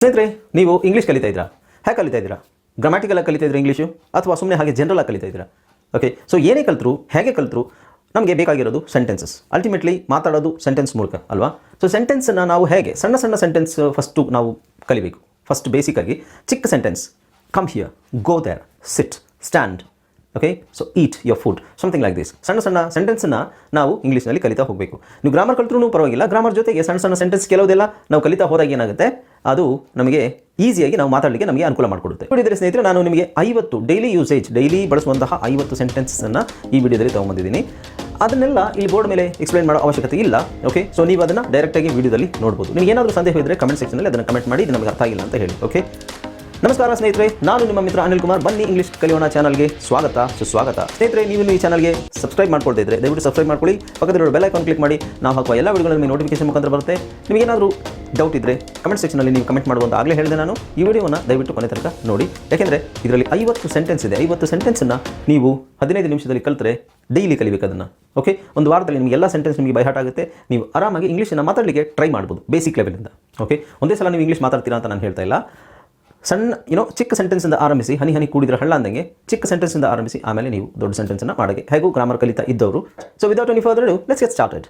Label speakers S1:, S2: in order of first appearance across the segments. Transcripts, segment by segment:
S1: ಸ್ನೇಹಿತರೆ, ನೀವು ಇಂಗ್ಲೀಷ್ ಕಲಿತಾ ಇದ್ದೀರಾ? ಹೇಗೆ ಕಲಿತಾ ಇದ್ದೀರಾ? ಗ್ರಾಮ್ಯಾಟಿಕಲ್ ಆಗಿ ಕಲಿತಾ ಇದ್ದೀರಾ ಇಂಗ್ಲೀಷು, ಅಥವಾ ಸುಮ್ಮನೆ ಹಾಗೆ ಜನರಲ್ ಆಗಿ ಕಲಿತಾ ಇದ್ದೀರಾ? ಓಕೆ, ಸೊ ಏನೇ ಕಲಿತರು, ಹೇಗೆ ಕಲಿತರು, ನಮಗೆ ಬೇಕಾಗಿರೋದು ಸೆಂಟೆನ್ಸಸ್. ಅಲ್ಟಿಮೇಟ್ಲಿ ಮಾತಾಡೋದು ಸೆಂಟೆನ್ಸ್ ಮೂಲಕ ಅಲ್ವಾ? ಸೊ ಸೆಂಟೆನ್ಸನ್ನು ನಾವು ಹೇಗೆ ಸಣ್ಣ ಸಣ್ಣ ಸೆಂಟೆನ್ಸ್ ಫಸ್ಟು ನಾವು ಕಲಿಬೇಕು. ಫಸ್ಟ್ ಬೇಸಿಕ್ಕಾಗಿ ಚಿಕ್ಕ sentence, come here, go there, sit, stand, okay, so eat your food, something like this. ಸಣ್ಣ ಸಣ್ಣ ಸೆಂಟೆನ್ಸನ್ನು ನಾವು ಇಂಗ್ಲೀಷ್ನಲ್ಲಿ ಕಲಿತಾ ಹೋಗಬೇಕು. ನೀವು ಗ್ರಾಮರ್ ಕಲಿತ್ರೂ ಪರವಾಗಿಲ್ಲ, ಗ್ರಾಮರ್ ಜೊತೆಗೆ ಸಣ್ಣ ಸಣ್ಣ ಸೆಂಟೆನ್ಸ್ ಕೆಲವುದೆಲ್ಲ ನಾವು ಕಲಿತಾ ಹೋದಾಗ ಏನಾಗುತ್ತೆ, ಅದು ನಮಗೆ ಈಸಿಯಾಗಿ ನಾವು ಮಾತಾಡಲಿಕ್ಕೆ ನಮಗೆ ಅನುಕೂಲ ಮಾಡಿಕೊಡುತ್ತೆ. ನೋಡಿದರೆ ಸ್ನೇಹಿತರೆ, ನಾನು ನಿಮಗೆ 50 ಡೈಲಿ ಯೂಸೇಜ್, ಡೈಲಿ ಬಳಸುವಂತಹ 50 ಸೆಂಟೆನ್ಸನ್ನು ಈ ವಿಡಿಯೋದಲ್ಲಿ ತೊಗೊಂಬಂದಿದ್ದೀನಿ. ಅದನ್ನೆಲ್ಲ ಇಲ್ಲಿ ಬೋರ್ಡ್ ಮೇಲೆ ಎಕ್ಸ್ಪ್ಲೈನ್ ಮಾಡೋ ಅವಶ್ಯಕತೆ ಇಲ್ಲ. ಓಕೆ, ಸೊ ನೀವು ಅದನ್ನು ಡೈರೆಕ್ಟಾಗಿ ವಿಡಿಯೋದಲ್ಲಿ ನೋಡ್ಬೋದು. ನಿಮಗೆ ಏನಾದರೂ ಸಂದೇಹ ಇದ್ದರೆ ಕಮೆಂಟ್ ಸೆಕ್ಷನಲ್ಲಿ ಅದನ್ನು ಕಮೆಂಟ್ ಮಾಡಿ, ಇದು ನಮಗೆ ಅರ್ಥ ಆಗಿಲ್ಲ ಅಂತ ಹೇಳಿ. ಓಕೆ, ನಮಸ್ಕಾರ ಸ್ನೇಹಿತರೆ, ನಾನು ನಿಮ್ಮ ಮಿತ್ರ ಅನಿಲ್ ಕುಮಾರ್. ಬನ್ನಿ ಇಂಗ್ಲೀಷ್ ಕಲಿಯೋಣ ಚಾನಲ್ಗೆ ಸ್ವಾಗತ, ಸುಸ್ವಾಗತ. ಸ್ನೇಹಿತರೆ, ನೀವು ಈ ಚಾನಲ್ಗೆ ಸಬ್ಸ್ಕ್ರೈಬ್ ಮಾಡ್ಕೊಳ್ತಾ ಇದ್ದರೆ ದಯವಿಟ್ಟು ಸಬ್ಸ್ಕ್ರೈಬ್ ಮಾಡ್ಕೊಳ್ಳಿ. ಪಕ್ಕದಲ್ಲಿರೋ ಬೆಲ್ ಐಕಾನ್ ಕ್ಲಿಕ್ ಮಾಡಿ. ನಾವು ಹಾಕುವ ಎಲ್ಲ ವಿಡಿಯೋಗಳು ನಿಮಗೆ ನೋಟಿಫಿಕೇಶನ್ ಮುಖಾಂತರ ಬರುತ್ತೆ. ನಿಮಗೇನಾದರೂ ಡೌಟ್ ಇದ್ದರೆ ಕಮೆಂಟ್ ಸೆಕ್ಷನಲ್ಲಿ ನೀವು ಕಮೆಂಟ್ ಮಾಡುವಂತ ಆಗಲೇ ಹೇಳಿದೆ ನಾನು. ಈ ವಿಡಿಯೋವನ್ನು ದಯವಿಟ್ಟು ಕೊನೆ ತನಕ ನೋಡಿ, ಯಾಕೆಂದರೆ ಇದರಲ್ಲಿ 50 ಸೆಂಟೆನ್ಸ್ ಇದೆ. 50 ಸೆಂಟೆನ್ಸನ್ನು ನೀವು 15 ನಿಮಿಷದಲ್ಲಿ ಕಲಿತರೆ ಡೈಲಿ ಕಲಿಬೇಕು ಅದನ್ನು. ಓಕೆ, ಒಂದು ವಾರದಲ್ಲಿ ನಿಮಗೆ ಎಲ್ಲ ಸೆಂಟೆನ್ಸ್ ನಿಮಗೆ ಬೈ ಹಾರ್ಟ್ ಆಗುತ್ತೆ. ನೀವು ಆರಾಮಾಗಿ ಇಂಗ್ಲೀಷನ್ನು ಮಾತಾಡಲಿಕ್ಕೆ ಟ್ರೈ ಮಾಡ್ಬೋದು ಬೇಸಿಕ್ ಲೆವೆಲಿಂದ. ಓಕೆ, ಒಂದೇ ಸಲ ನೀವು ಇಂಗ್ಲೀಷ್ ಮಾತಾಡ್ತೀರಾ ಅಂತ ನಾನು ಹೇಳ್ತಾ ಇಲ್ಲ. ಸಣ್ಣ ಚಿಕ್ಕ ಸೆಂಟೆನ್ಸಿಂದ ಆರಂಭಿಸಿ, ಹನಿ ಹನಿ ಕೂಡಿದ್ರೆ ಹಳ್ಳ ಅಂದಂಗೆ ಚಿಕ್ಕ ಸೆಂಟೆನ್ಸಿಂದ ಆರಂಭಿಸಿ, ಆಮೇಲೆ ನೀವು ದೊಡ್ಡ ಸೆಂಟೆನ್ಸನ್ನು ಮಾಡೋಕ್ಕೆ ಹೇಗೂ ಗ್ರಾಮರ್ ಕಲಿತಾ ಇದ್ದವರು. So without any further do, let's get started.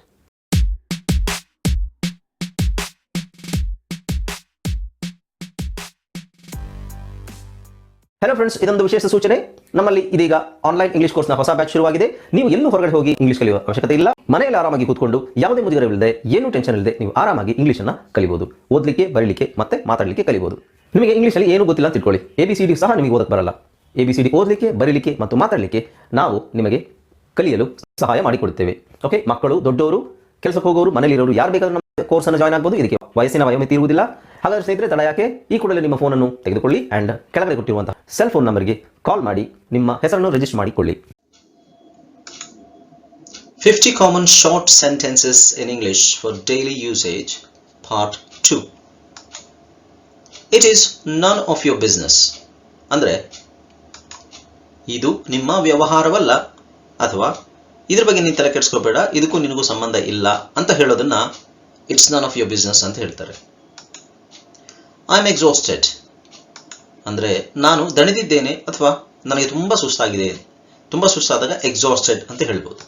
S1: Hello friends, ಇದೊಂದು ವಿಶೇಷ ಸೂಚನೆ. ನಮ್ಮಲ್ಲಿ ಇದೀಗ ಆನ್ಲೈನ್ ಇಂಗ್ಲಿಷ್ ಕೋರ್ಸ್ನ ಹೊಸ ಬ್ಯಾಚ್ ಶುರುವಾಗಿದೆ. ನೀವು ಎಲ್ಲೂ ಹೊರಗಡೆ ಹೋಗಿ ಇಂಗ್ಲಿಷ್ ಕಲಿಯುವ ಅವಶ್ಯಕತೆ ಇಲ್ಲ. ಮನೆಯಲ್ಲಿ ಆರಾಮಾಗಿ ಕೂತ್ಕೊಂಡು ಯಾವುದೇ ಮುಜುಗರವಿಲ್ಲದೆ, ಏನೂ ಟೆನ್ಷನ್ ಇಲ್ಲದೆ ನೀವು ಆರಾಮಾಗಿ ಇಂಗ್ಲೀಷನ್ನು ಕಲಿಬಹುದು. ಓದಲಿಕ್ಕೆ, ಬರೀಲಿಕ್ಕೆ ಮತ್ತೆ ಮಾತಾಡಲಿಕ್ಕೆ ಕಲಿಬಹುದು. ನಿಮಗೆ ಇಂಗ್ಲೀಷಲ್ಲಿ ಏನೂ ಗೊತ್ತಿಲ್ಲ ಅಂತ ತಿಳ್ಕೊಳ್ಳಿ, ABCD ಸಹ ನಿಮಗೆ ಓದಕ್ಕೆ ಬರಲ್ಲ. ABCD ಓದಲಿಕ್ಕೆ, ಬರೀಲಿಕ್ಕೆ ಮತ್ತು ಮಾತಾಡಲಿಕ್ಕೆ ನಾವು ನಿಮಗೆ ಕಲಿಯಲು ಸಹಾಯ ಮಾಡಿಕೊಡುತ್ತೇವೆ. ಓಕೆ, ಮಕ್ಕಳು, ದೊಡ್ಡವರು, ಕೆಲಸಕ್ಕೆ ಹೋಗೋರು, ಮನೆಯಲ್ಲಿರೋರು ಯಾರು ಬೇಕಾದರೂ ನಮ್ಮ ಕೋರ್ಸನ್ನು ಜಾಯ್ನ್ ಆಗ್ಬೋದು. ಇದಕ್ಕೆ ವಯಸ್ಸಿನ ವಯೋಮಿತಿ ಇರುವುದಿಲ್ಲ. ಹಾಗಾದರೆ ಸ್ನೇಹಿತರೆ, ತಡ ಯಾಕೆ, ಈ ಕೂಡಲೇ ನಿಮ್ಮ ಫೋನನ್ನು ತೆಗೆದುಕೊಳ್ಳಿ ಆ್ಯಂಡ್ ಕೆಳಗಡೆ ಕೊಟ್ಟಿರುವಂತಹ ಸೆಲ್ ಫೋನ್ ನಂಬರ್ಗೆ ಕಾಲ್ ಮಾಡಿ ನಿಮ್ಮ ಹೆಸರನ್ನು ರಿಜಿಸ್ಟರ್ ಮಾಡಿಕೊಳ್ಳಿ.
S2: 50 common short sentences in English for daily usage, part 2. It is none of your business. ಅಂದರೆ ಇದು ನಿಮ್ಮ ವ್ಯವಹಾರವಲ್ಲ, ಅಥವಾ ಇದ್ರ ಬಗ್ಗೆ ನೀನು ತಲೆ ಕೆಡಿಸ್ಕೋಬೇಡ, ಇದಕ್ಕೂ ನಿನಗೂ ಸಂಬಂಧ ಇಲ್ಲ ಅಂತ ಹೇಳೋದನ್ನ it's none of your business ಅಂತ ಹೇಳ್ತಾರೆ. ಐ ಆಮ್ ಎಕ್ಸಾಸ್ಟೆಡ್ ಅಂದರೆ ನಾನು ದಣಿದಿದ್ದೇನೆ ಅಥವಾ ನನಗೆ ತುಂಬ ಸುಸ್ತಾಗಿದೆ. ತುಂಬ ಸುಸ್ತಾದಾಗ ಎಕ್ಸಾಸ್ಟೆಡ್ ಅಂತ ಹೇಳ್ಬೋದು.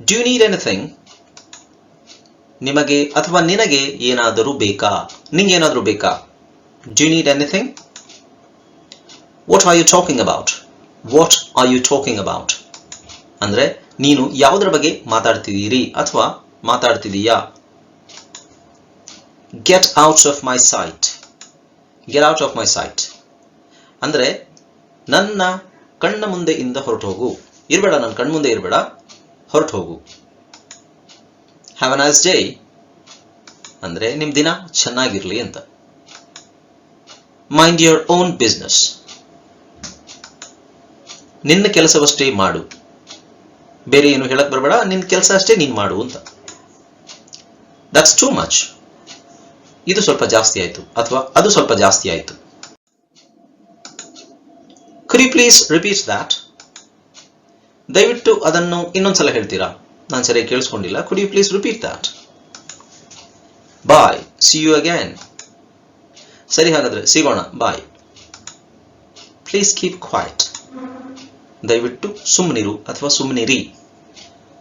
S2: ಡು ಯು ನೀಡ್ ಎನಿಥಿಂಗ್, ನಿಮಗೆ ಅಥವಾ ನಿನಗೆ ಏನಾದರೂ ಬೇಕಾ, ನಿಂಗೆ ಏನಾದರೂ ಬೇಕಾ. Do you need anything. What are you talking about, what are you talking about ಅಂದರೆ ನೀನು ಯಾವುದರ ಬಗ್ಗೆ ಮಾತಾಡ್ತಿದ್ದೀರಿ ಅಥವಾ ಮಾತಾಡ್ತಿದೀಯಾ. Get out of my sight, get out of my sight ಅಂದರೆ ನನ್ನ ಕಣ್ಣ ಮುಂದೆಯಿಂದ ಹೊರಟು ಹೋಗು, ಇರಬೇಡ, ನನ್ನ ಕಣ್ಮುಂದೆ ಇರಬೇಡ, ಹೊರಟು ಹೋಗು. ಹ್ಯಾವ್ ಅ ನೈಸ್ ಡೇ ಅಂದರೆ ನಿಮ್ಮ ದಿನ ಚೆನ್ನಾಗಿರಲಿ ಅಂತ. ಮೈಂಡ್ ಯುವರ್ ಓನ್ ಬಿಸ್ನೆಸ್, ನಿನ್ನ ಕೆಲಸವಷ್ಟೇ ಮಾಡು, ಬೇರೆ ಏನು ಹೇಳಕ್ ಬರಬೇಡ, ನಿನ್ನ ಕೆಲಸ ಅಷ್ಟೇ ನೀನು ಮಾಡು ಅಂತ. ದಟ್ಸ್ ಟೂ ಮಚ್, ಇದು ಸ್ವಲ್ಪ ಜಾಸ್ತಿ ಆಯಿತು ಅಥವಾ ಅದು ಸ್ವಲ್ಪ ಜಾಸ್ತಿ ಆಯಿತು. Could you please repeat that, ದಯವಿಟ್ಟು ಅದನ್ನು ಇನ್ನೊಂದ್ಸಲ ಹೇಳ್ತೀರಾ, ನಾನು ಸರಿಯಾಗಿ ಕೇಳಿಸ್ಕೊಂಡಿಲ್ಲ. Could you please repeat that. Bye, see you again. ಸರಿ, ಹಾಗಾದ್ರೆ ಸಿಗೋಣ, ಬಾಯ್. ಪ್ಲೀಸ್ ಕೀಪ್ ಕ್ವೈಟ್, ದಯವಿಟ್ಟು ಸುಮ್ಮನಿರು ಅಥವಾ ಸುಮ್ಮನಿರಿ.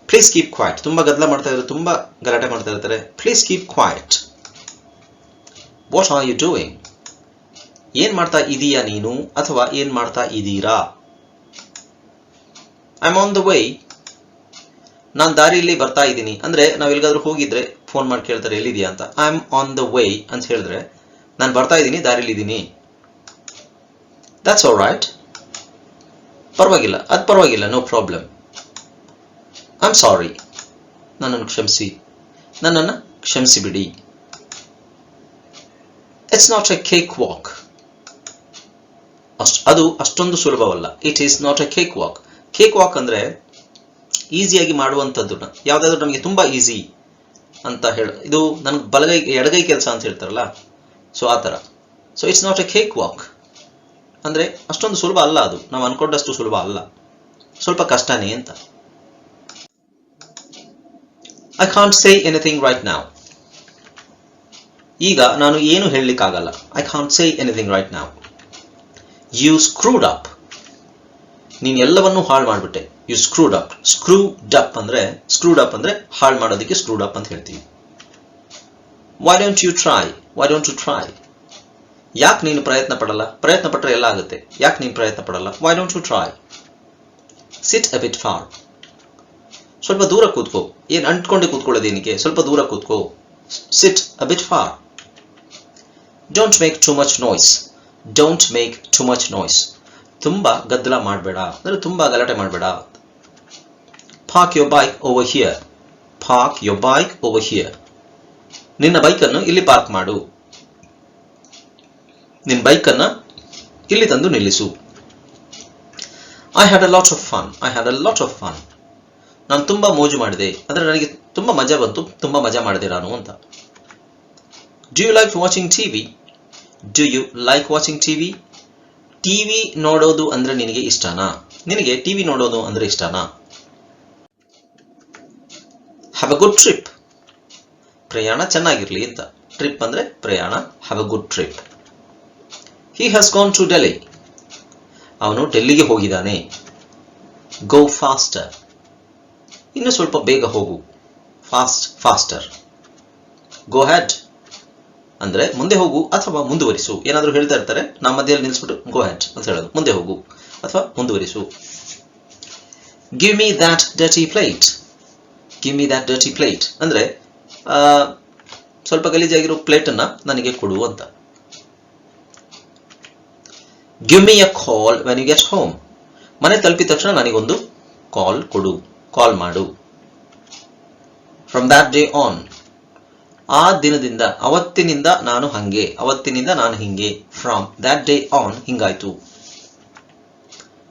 S2: ಪ್ಲೀಸ್ ಕೀಪ್ ಕ್ವೈಟ್, ತುಂಬಾ ಗದ್ದಲ ಮಾಡ್ತಾ ಇದ್ದಾರೆ, ತುಂಬಾ ಗಲಾಟೆ ಮಾಡ್ತಾ ಇರ್ತಾರೆ. Please keep quiet. What are you doing, ಏನ್ ಮಾಡ್ತಾ ಇದೀಯಾ ನೀನು ಅಥವಾ ಏನ್ ಮಾಡ್ತಾ ಇದೀರಾ. I am on the way, ನಾನು ದಾರಿಯಲ್ಲಿ ಬರ್ತಾ ಇದ್ದೀನಿ ಅಂದ್ರೆ ನಾವು ಎಲ್ಲಿಗಾದ್ರೂ ಹೋಗಿದ್ರೆ ಫೋನ್ ಮಾಡಿ ಕೇಳ್ತಾರೆ ಎಲ್ಲಿದೆಯಾ ಅಂತ. I am on the way ಅಂತ ಹೇಳಿದ್ರೆ ನಾನು ಬರ್ತಾ ಇದ್ದೀನಿ, ದಾರಿಯಲ್ಲಿ ಇದ್ದೀನಿ. ದಟ್ಸ್ ಆಲ್ ರೈಟ್, ಪರವಾಗಿಲ್ಲ, ಅದು ಪರವಾಗಿಲ್ಲ, no problem. I am sorry, ನನ್ನನ್ನು ಕ್ಷಮಿಸಿ, ನನ್ನನ್ನು ಕ್ಷಮಿಸಿಬಿಡಿ. It's not a cake walk, ಅದು ಅಷ್ಟೊಂದು ಸುಲಭವಲ್ಲ. It is not a cake walk. Cake walk ಅಂದ್ರೆ ಈಸಿಯಾಗಿ ಮಾಡುವಂಥದ್ದು, ಯಾವುದಾದ್ರೂ ನಮಗೆ ತುಂಬಾ ಈಸಿ ಅಂತ ಹೇಳ, ಇದು ನನಗೆ ಬಲಗೈ ಎಡಗೈ ಕೆಲಸ ಅಂತ ಹೇಳ್ತಾರಲ್ಲ, ಸೊ ಆ ಥರ. So it's not a cake walk ಅಂದ್ರೆ ಅಷ್ಟೊಂದು ಸುಲಭ ಅಲ್ಲ, ಅದು ನಾವು ಅನ್ಕೊಂಡಷ್ಟು ಸುಲಭ ಅಲ್ಲ, ಸ್ವಲ್ಪ ಕಷ್ಟನೇ ಅಂತ. I can't say anything right now, ಈಗ ನಾನು ಏನು ಹೇಳಲಿಕ್ಕಾಗಲ್ಲ. I can't say anything right now. You screwed up. ನೀನು ಎಲ್ಲವನ್ನೂ ಹಾಳು ಮಾಡಿಬಿಟ್ಟೆ. You screwed up. Screwed up ಅಂದರೆ ಹಾಳು ಮಾಡೋದಕ್ಕೆ ಸ್ಕ್ರೂಡ್ ಅಪ್ ಅಂತ ಹೇಳ್ತೀವಿ. Why don't you try? ಯಾಕೆ ನೀನು ಪ್ರಯತ್ನ ಪಡಲ್ಲ? ಪ್ರಯತ್ನ ಪಟ್ಟರೆ ಎಲ್ಲ ಆಗುತ್ತೆ. ಯಾಕೆ ನೀನು ಪ್ರಯತ್ನ ಪಡಲ್ಲ? Why don't you try? Sit a bit far. ಸ್ವಲ್ಪ ದೂರ ಕೂತ್ಕೋ. ಏನು ಅಂಟ್ಕೊಂಡೆ ಕೂತ್ಕೊಳ್ಳೋದೇನಿಗೆ? ಸ್ವಲ್ಪ ದೂರ ಕೂತ್ಕೋ. Sit a bit far. Don't make too much noise. ತುಂಬ ಗದ್ದಲ ಮಾಡಬೇಡ, ಅಂದರೆ ತುಂಬ ಗಲಾಟೆ ಮಾಡಬೇಡ. Park your bike over here. ನಿನ್ನ ಬೈಕನ್ನು ಇಲ್ಲಿ ಪಾರ್ಕ್ ಮಾಡು. ನಿನ್ನ ಬೈಕನ್ನು ಇಲ್ಲಿ ತಂದು ನಿಲ್ಲಿಸು. I had a lot of fun. ನಾನು ತುಂಬ ಮೋಜು ಮಾಡಿದೆ, ಅಂದರೆ ನನಗೆ ತುಂಬ ಮಜಾ ಬಂತು, ತುಂಬ ಮಜಾ ಮಾಡಿದೆ ನಾನು ಅಂತ. Do you like watching TV? TV ನೋಡೋದು ಅಂದರೆ ನಿನಗೆ ಇಷ್ಟನಾ? ನಿನಗೆ ಟಿವಿ ನೋಡೋದು ಅಂದರೆ ಇಷ್ಟನಾ? Have a good trip. ಪ್ರಯಾಣ ಚೆನ್ನಾಗಿರಲಿ ಅಂತ. ಟ್ರಿಪ್ ಅಂದರೆ ಪ್ರಯಾಣ. Have a good trip. He has gone to Delhi. ಅವನು ಡೆಲ್ಲಿಗೆ ಹೋಗಿದ್ದಾನೆ. Go faster. ಇನ್ನು ಸ್ವಲ್ಪ ಬೇಗ ಹೋಗು. ಫಾಸ್ಟರ್. ಗೋ ಹೆಡ್ ಅಂದರೆ ಮುಂದೆ ಹೋಗು ಅಥವಾ ಮುಂದುವರಿಸು. ಏನಾದರೂ ಹೇಳ್ತಾ ಇರ್ತಾರೆ, ನಮ್ಮ ಮಧ್ಯದಲ್ಲಿ ನಿಲ್ಲಿಸ್ಬಿಟ್ಟು ಗೋ ಹೆಡ್ ಅಂತ ಹೇಳೋದು. ಮುಂದೆ ಹೋಗು ಅಥವಾ ಮುಂದುವರಿಸು. Give me that dirty plate ಅಂದರೆ ಸ್ವಲ್ಪ ಗಲೀಜಾಗಿರೋ ಪ್ಲೇಟನ್ನು ನನಗೆ ಕೊಡು ಅಂತ. Give me a call when you get home. ಮನೆ ತಲುಪಿದ ತಕ್ಷಣ ನನಗೊಂದು ಕಾಲ್ ಮಾಡು. From that day on. ಆ ದಿನದಿಂದ, ಅವತ್ತಿನಿಂದ ನಾನು ಹಿಂಗೆ. ಫ್ರಮ್ ದ್ಯಾಟ್ ಡೇ ಆನ್ ಹಿಂಗಾಯ್ತು.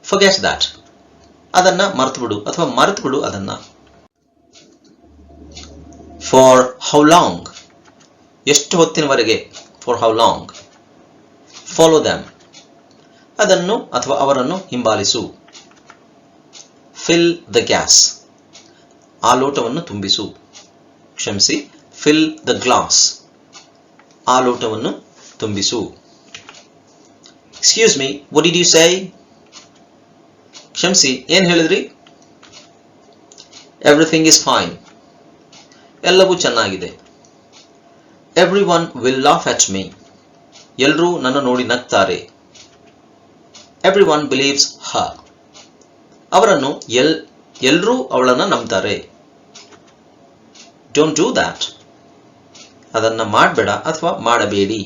S2: Forget that. ಅದನ್ನ ಮರೆತುಬಿಡು ಅಥವಾ ಮರೆತುಬಿಡು ಅದನ್ನ. For how long. ಎಷ್ಟು ಹೊತ್ತಿನವರೆಗೆ? For how long. Follow them. ಅದನ್ನು ಅಥವಾ ಅವರನ್ನು ಹಿಂಬಾಲಿಸು. Fill the gas. ಆ ಲೋಟವನ್ನು ತುಂಬಿಸು. ಕ್ಷಮಿಸಿ, ಫಿಲ್ ದ ಗ್ಲಾಸ್. ಆ ಲೋಟವನ್ನು ತುಂಬಿಸು. Excuse me, what did you say? ಕ್ಷಮಿಸಿ, ಏನು ಹೇಳಿದ್ರಿ? Everything is fine. ಎಲ್ಲವೂ ಚೆನ್ನಾಗಿದೆ. Everyone will laugh at me. ಎಲ್ಲರೂ ನನ್ನ ನೋಡಿ ನಗ್ತಾರೆ. Everyone believes her. ಅವರನ್ನು ಎಲ್ಲರೂ ಅವಳನ್ನು ನಂಬ್ತಾರೆ. Don't do that. ಅದನ್ನ ಮಾಡಬೇಡ ಅಥವಾ ಮಾಡಬೇಡಿ.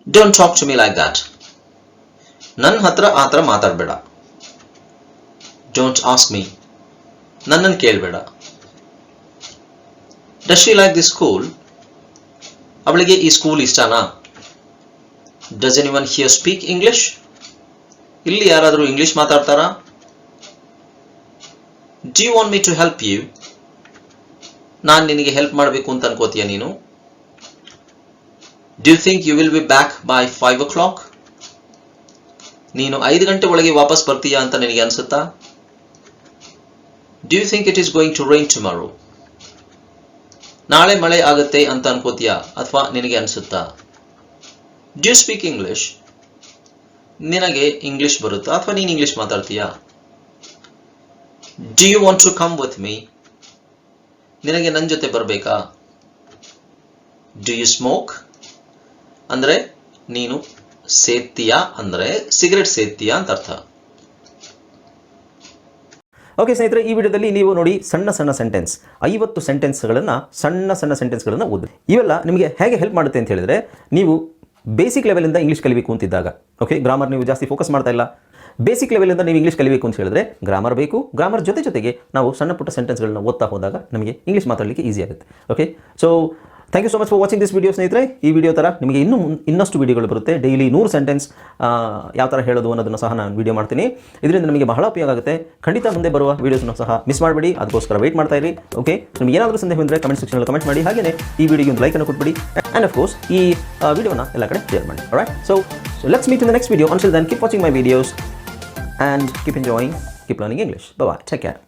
S2: Don't talk to me like that. ನನ್ನ ಹತ್ರ ಆ ಥರ ಮಾತಾಡಬೇಡ. Don't ask me. ನನ್ನನ್ನು ಕೇಳಬೇಡ. Does she like this school? ಅವಳಿಗೆ ಈ ಸ್ಕೂಲ್ ಇಷ್ಟನಾ? Does anyone here speak English? ಇಲ್ಲಿ ಯಾರಾದರೂ ಇಂಗ್ಲಿಷ್ ಮಾತಾಡ್ತಾರಾ? Do you want me to help you? ನಾನು ನಿನಗೆ ಹೆಲ್ಪ್ ಮಾಡಬೇಕು ಅಂತ ಅನ್ಕೋತೀಯ ನೀನು? Do you think you will be back by 5 o'clock? ನೀನು 5 ಗಂಟೆ ಒಳಗೆ ವಾಪಸ್ ಬರ್ತೀಯಾ ಅಂತ ನಿನಗೆ ಅನ್ಸುತ್ತಾ? Do you think it is going to rain tomorrow? ನಾಳೆ ಮಳೆ ಆಗುತ್ತೆ ಅಂತ ಅನ್ಕೋತೀಯಾ ಅಥವಾ ನಿನಗೆ ಅನ್ಸುತ್ತಾ? Do you speak English? ನಿನಗೆ ಇಂಗ್ಲಿಷ್ ಬರುತ್ತಾ ಅಥವಾ ನೀನು ಇಂಗ್ಲಿಷ್ ಮಾತಾಡ್ತೀಯಾ? Do you want to come with me? ನಿನಗೆ ನನ್ನ ಜೊತೆ ಬರಬೇಕಾ? Do you smoke? ಅಂದರೆ ನೀನು ಸೇತ್ತೀಯಾ, ಅಂದರೆ ಸಿಗರೆಟ್ ಸೇತ್ತೀಯಾ ಅಂತ ಅರ್ಥ.
S1: ಓಕೆ ಸ್ನೇಹಿತರೆ, ಈ ವಿಡಿಯೋದಲ್ಲಿ ನೀವು ನೋಡಿ ಸಣ್ಣ ಸೆಂಟೆನ್ಸ್ 50 ಸೆಂಟೆನ್ಸ್ಗಳನ್ನು ಸಣ್ಣ ಸೆಂಟೆನ್ಸ್ಗಳನ್ನು ಓದಿ. ಇವೆಲ್ಲ ನಿಮಗೆ ಹೇಗೆ ಹೆಲ್ಪ್ ಮಾಡುತ್ತೆ ಅಂತ ಹೇಳಿದರೆ, ನೀವು ಬೇಸಿಕ್ ಲೆವೆಲಿಂದ ಇಂಗ್ಲೀಷ್ ಕಲಿಬೇಕು ಅಂತಿದ್ದಾಗ, ಓಕೆ, ಗ್ರಾಮರ್ ನೀವು ಜಾಸ್ತಿ ಫೋಕಸ್ ಮಾಡ್ತಾ ಇಲ್ಲ, ಬೇಸಿಕ್ ಲೆವೆಲಿಂದ ನೀವು ಇಂಗ್ಲೀಷ್ ಕಲಿಬೇಕು ಅಂತ ಹೇಳಿದ್ರೆ ಗ್ರಾಮರ್ ಬೇಕು. ಗ್ರಾಮರ್ ಜೊತೆಗೆ ನಾವು ಸಣ್ಣ ಪುಟ್ಟ ಸೆಂಟೆನ್ಸ್ಗಳನ್ನ ಓದ್ತಾ ಹೋದಾಗ ನಮಗೆ ಇಂಗ್ಲೀಷ್ ಮಾತಾಡಲಿಕ್ಕೆ ಈಸಿ ಆಗುತ್ತೆ. Okay, so thank you so much for watching this video ಸ್ನೇಹಿತರೆ. ಈ ವಿಡಿಯೋ ಥರ ನಿಮಗೆ ಇನ್ನಷ್ಟು ವಿಡಿಯೋಗಳು ಬರುತ್ತೆ. ಡೈಲಿ 100 ಸೆಂಟೆನ್ಸ್ ಯಾವ ಥರ ಹೇಳೋದು ಅನ್ನೋದನ್ನು ಸಹ ನಾನು ವಿಡಿಯೋ ಮಾಡ್ತೀನಿ. ಇದರಿಂದ ನಿಮಗೆ ಬಹಳ ಉಪಯೋಗ ಆಗುತ್ತೆ. ಖಂಡಿತ ಮುಂದೆ ಬರುವ ವೀಡಿಯೋಸ್ನ ಸಹ ಮಿಸ್ ಮಾಡಬೇಡಿ. ಅದಕ್ಕೋಸ್ಕರ ವೆಯ್ಟ್ ಮಾಡ್ತಾ ಇರಿ. ಓಕೆ, ನಿಮಗೆ ಏನಾದರೂ ಸಂದೇಹ ಇದ್ದರೆ ಕಮೆಂಟ್ ಸೆಕ್ಷನಲ್ಲಿ ಕಮೆಂಟ್ ಮಾಡಿ. ಹಾಗೆಯೇ ಈ ವಿಡಿಯೋಗೆ ಒಂದು ಲೈಕನ್ನು ಕೊಟ್ಬಿಡಿ. ಆ್ಯಂಡ್ ಆಫ್ ಕೋರ್ಸ್ ಈ ವಿಡಿಯೋನ ಎಲ್ಲ ಕಡೆ ಶೇರ್ ಮಾಡಿ. All right, so let's meet in the next video. Until then, keep watching my videos and keep enjoying, keep learning English. Bye bye, take care.